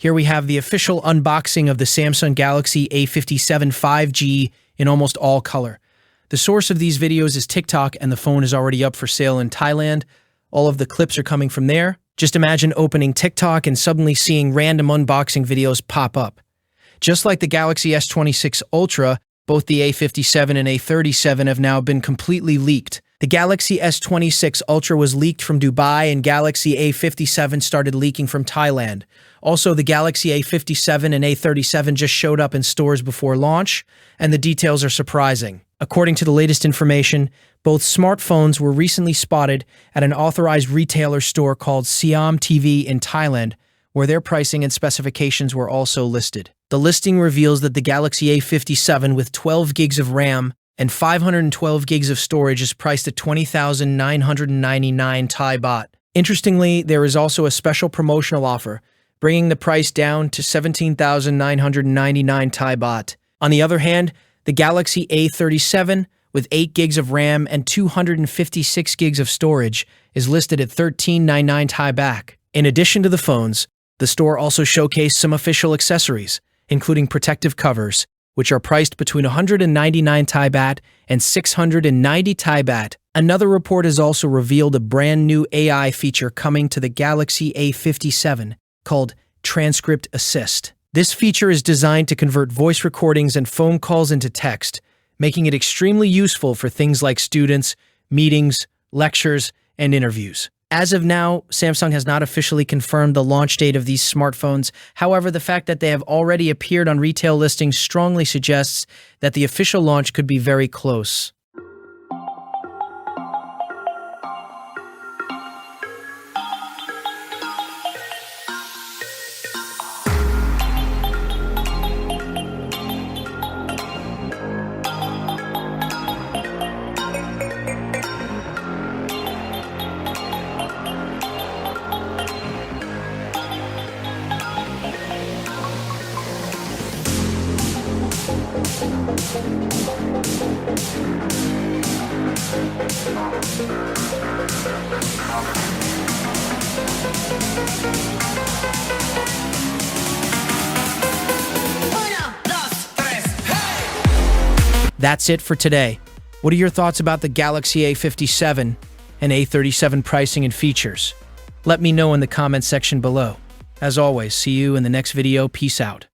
Here we have the official unboxing of the Samsung Galaxy A57 5G in almost all color. The source of these videos is TikTok, and the phone is already up for sale in Thailand. All of the clips are coming from there. Just imagine opening TikTok and suddenly seeing random unboxing videos pop up. Just like the Galaxy S26 Ultra, both the A57 and A37 have now been completely leaked. The Galaxy S26 Ultra was leaked from Dubai, and Galaxy A57 started leaking from Thailand. Also, the Galaxy A57 and A37 just showed up in stores before launch, and the details are surprising. According to the latest information, both smartphones were recently spotted at an authorized retailer store called Siam TV in Thailand, where their pricing and specifications were also listed. The listing reveals that the Galaxy A57 with 12 gigs of RAM and 512 gigs of storage is priced at 20,999 Thai baht. Interestingly, there is also a special promotional offer, bringing the price down to 17,999 Thai baht. On the other hand, the Galaxy A37 with 8 gigs of RAM and 256 gigs of storage is listed at 13,999 Thai baht. In addition to the phones, the store also showcased some official accessories, including protective covers, which are priced between 199 Thai baht and 690 Thai baht. Another report has also revealed a brand new AI feature coming to the Galaxy A57 called Transcript Assist. This feature is designed to convert voice recordings and phone calls into text, making it extremely useful for things like students, meetings, lectures, and interviews. As of now, Samsung has not officially confirmed the launch date of these smartphones. However, the fact that they have already appeared on retail listings strongly suggests that the official launch could be very close. That's it for today. What are your thoughts about the Galaxy A57 and A37 pricing and features? Let me know in the comments section below. As always, see you in the next video. Peace out.